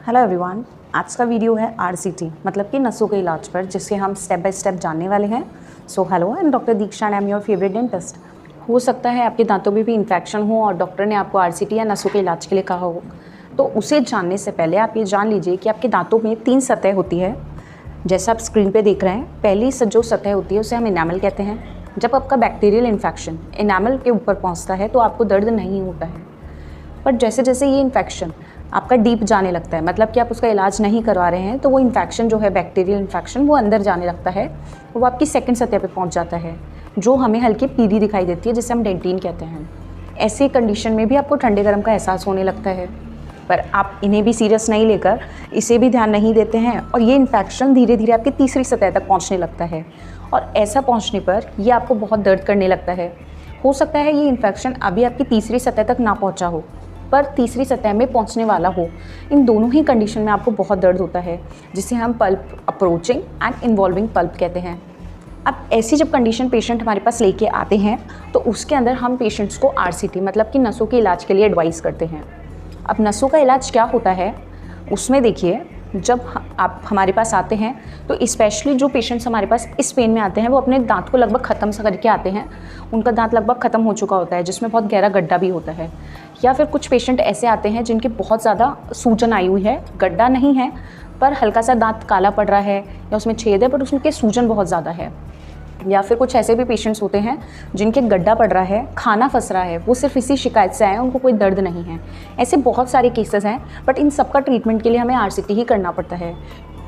Hello everyone, आज का video है आरसीटी मतलब कि नसों के इलाज पर, जिसके हम स्टेप बाय स्टेप जानने वाले हैं। So hello, I am doctor Diksha and I am your favourite dentist. हो सकता है आपके दांतों में भी इन्फेक्शन हो और डॉक्टर ने आपको आरसीटी या नसों के इलाज के लिए कहा हो, तो उसे जानने से पहले आप ये जान लीजिए कि आपके दांतों में 3 सतह होती है। जैसा आप स्क्रीन पर देख रहे हैं, पहली जो सतह होती है उसे हम इनामल कहते हैं। जब आपका बैक्टीरियल इन्फेक्शन इनामल के ऊपर पहुँचता है तो आपको दर्द नहीं होता है, पर जैसे जैसे ये इन्फेक्शन आपका डीप जाने लगता है, मतलब कि आप उसका इलाज नहीं करवा रहे हैं, तो वो इन्फेक्शन जो है बैक्टीरियल इन्फेक्शन वो अंदर जाने लगता है, वो आपकी सेकंड सतह पे पहुंच जाता है, जो हमें हल्की पीली दिखाई देती है, जिसे हम डेंटिन कहते हैं। ऐसी कंडीशन में भी आपको ठंडे गर्म का एहसास होने लगता है, पर आप इन्हें भी सीरियस नहीं लेकर इसे भी ध्यान नहीं देते हैं और ये इन्फेक्शन धीरे धीरे आपकी तीसरी सतह तक पहुँचने लगता है। और ऐसा पहुँचने पर ये आपको बहुत दर्द करने लगता है। हो सकता है ये इन्फेक्शन अभी आपकी तीसरी सतह तक ना पहुँचा हो, पर तीसरी सतह में पहुंचने वाला हो। इन दोनों ही कंडीशन में आपको बहुत दर्द होता है, जिसे हम pulp approaching and involving pulp कहते हैं। अब ऐसी जब कंडीशन पेशेंट हमारे पास लेके आते हैं, तो उसके अंदर हम पेशेंट्स को आरसीटी मतलब कि नसों के इलाज के लिए एडवाइस करते हैं। अब नसों का इलाज क्या होता है, उसमें देखिए, जब आप हमारे पास आते हैं तो स्पेशली जो पेशेंट्स हमारे पास इस पेन में आते हैं, वो अपने दांत को लगभग ख़त्म सा करके आते हैं। उनका दांत लगभग ख़त्म हो चुका होता है, जिसमें बहुत गहरा गड्ढा भी होता है। या फिर कुछ पेशेंट ऐसे आते हैं जिनके बहुत ज़्यादा सूजन आई हुई है, गड्ढा नहीं है पर हल्का सा दांत काला पड़ रहा है या उसमें छेद है, पर उसके सूजन बहुत ज़्यादा है। या फिर कुछ ऐसे भी पेशेंट्स होते हैं जिनके गड्ढा पड़ रहा है, खाना फंस रहा है, वो सिर्फ इसी शिकायत से आए हैं, उनको कोई दर्द नहीं है। ऐसे बहुत सारे केसेस हैं, बट इन सब का ट्रीटमेंट के लिए हमें आरसीटी ही करना पड़ता है,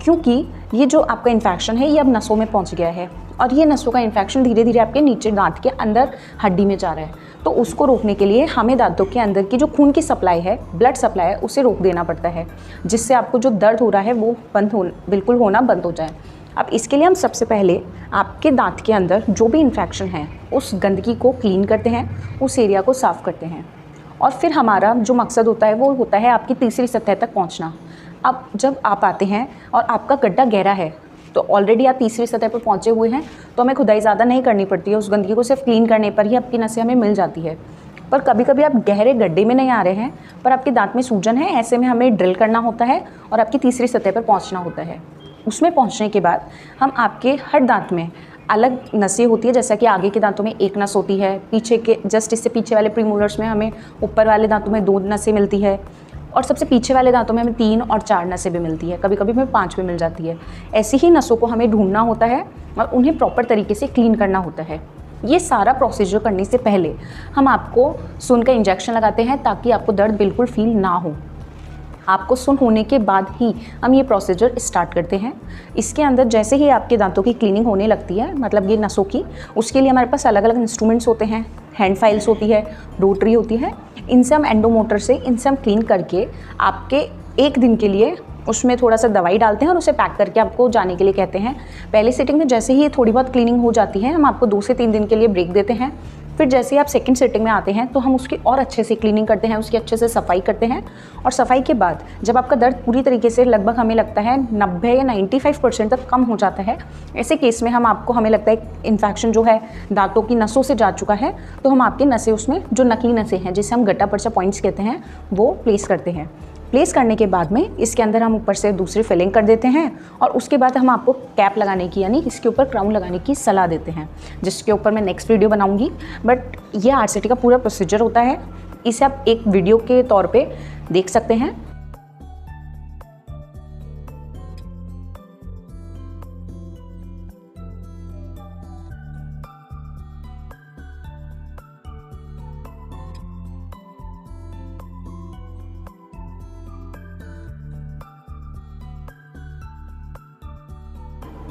क्योंकि ये जो आपका इन्फेक्शन है ये अब नसों में पहुंच गया है और ये नसों का इन्फेक्शन धीरे धीरे आपके नीचे दांत के अंदर हड्डी में जा रहा है। तो उसको रोकने के लिए हमें दांतों के अंदर की जो खून की सप्लाई है, ब्लड सप्लाई है, उसे रोक देना पड़ता है, जिससे आपको जो दर्द हो रहा है वो बिल्कुल होना बंद हो जाए। अब इसके लिए हम सबसे पहले आपके दांत के अंदर जो भी इन्फेक्शन है उस गंदगी को क्लीन करते हैं, उस एरिया को साफ़ करते हैं, और फिर हमारा जो मकसद होता है वो होता है आपकी तीसरी सतह तक पहुंचना। अब जब आप आते हैं और आपका गड्ढा गहरा है, तो ऑलरेडी आप तीसरी सतह पर पहुंचे हुए हैं, तो हमें खुदाई ज़्यादा नहीं करनी पड़ती है, उस गंदगी को सिर्फ क्लीन करने पर ही आपकी नसें हमें मिल जाती है। पर कभी कभी आप गहरे गड्ढे में नहीं आ रहे हैं, पर आपके दांत में सूजन है, ऐसे में हमें ड्रिल करना होता है और आपकी तीसरी सतह पर पहुँचना होता है। उसमें पहुंचने के बाद हम आपके हर दांत में अलग नसें होती है, जैसा कि आगे के दांतों में एक नस होती है, पीछे के जस्ट इससे पीछे वाले प्रीमोलर्स में हमें ऊपर वाले दांतों में 2 नसें मिलती है, और सबसे पीछे वाले दांतों में हमें 3 और 4 नसें भी मिलती है, कभी कभी हमें 5 भी मिल जाती है। ऐसी ही नसों को हमें ढूंढना होता है और उन्हें प्रॉपर तरीके से क्लीन करना होता है। ये सारा प्रोसीजर करने से पहले हम आपको सुन का इंजेक्शन लगाते हैं, ताकि आपको दर्द बिल्कुल फील ना हो। आपको सुन होने के बाद ही हम ये प्रोसीजर स्टार्ट करते हैं। इसके अंदर जैसे ही आपके दांतों की क्लीनिंग होने लगती है, मतलब ये नसों की, उसके लिए हमारे पास अलग अलग इंस्ट्रूमेंट्स होते हैं, हैंड फाइल्स होती है, रोटरी होती है। इनसे हम एंडोमोटर से इनसे हम क्लीन करके आपके 1 दिन के लिए उसमें थोड़ा सा दवाई डालते हैं और उसे पैक करके आपको जाने के लिए कहते हैं। पहले सिटिंग में जैसे ही थोड़ी बहुत क्लीनिंग हो जाती है, हम आपको 2 से 3 दिन के लिए ब्रेक देते हैं। फिर जैसे ही आप सेकंड सिटिंग में आते हैं, तो हम उसकी और अच्छे से क्लीनिंग करते हैं, उसकी अच्छे से सफाई करते हैं। और सफाई के बाद जब आपका दर्द पूरी तरीके से लगभग हमें लगता है 90 या 95% तक कम हो जाता है, ऐसे केस में हमें लगता है इन्फेक्शन जो है दांतों की नसों से जा चुका है, तो हम आपकी नसें उसमें जो नकली नसें हैं, जिसे हम गट्टा पर्चा पॉइंट्स कहते हैं, वो प्लेस करते हैं। प्लेस करने के बाद में इसके अंदर हम ऊपर से दूसरी फिलिंग कर देते हैं, और उसके बाद हम आपको कैप लगाने की, यानी इसके ऊपर क्राउन लगाने की सलाह देते हैं, जिसके ऊपर मैं नेक्स्ट वीडियो बनाऊंगी। बट ये आरसीटी का पूरा प्रोसीजर होता है, इसे आप एक वीडियो के तौर पे देख सकते हैं।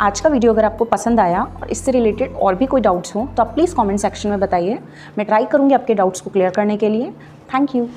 आज का वीडियो अगर आपको पसंद आया और इससे रिलेटेड और भी कोई डाउट्स हो, तो आप प्लीज़ कमेंट सेक्शन में बताइए। मैं ट्राई करूँगी आपके डाउट्स को क्लियर करने के लिए। Thank you.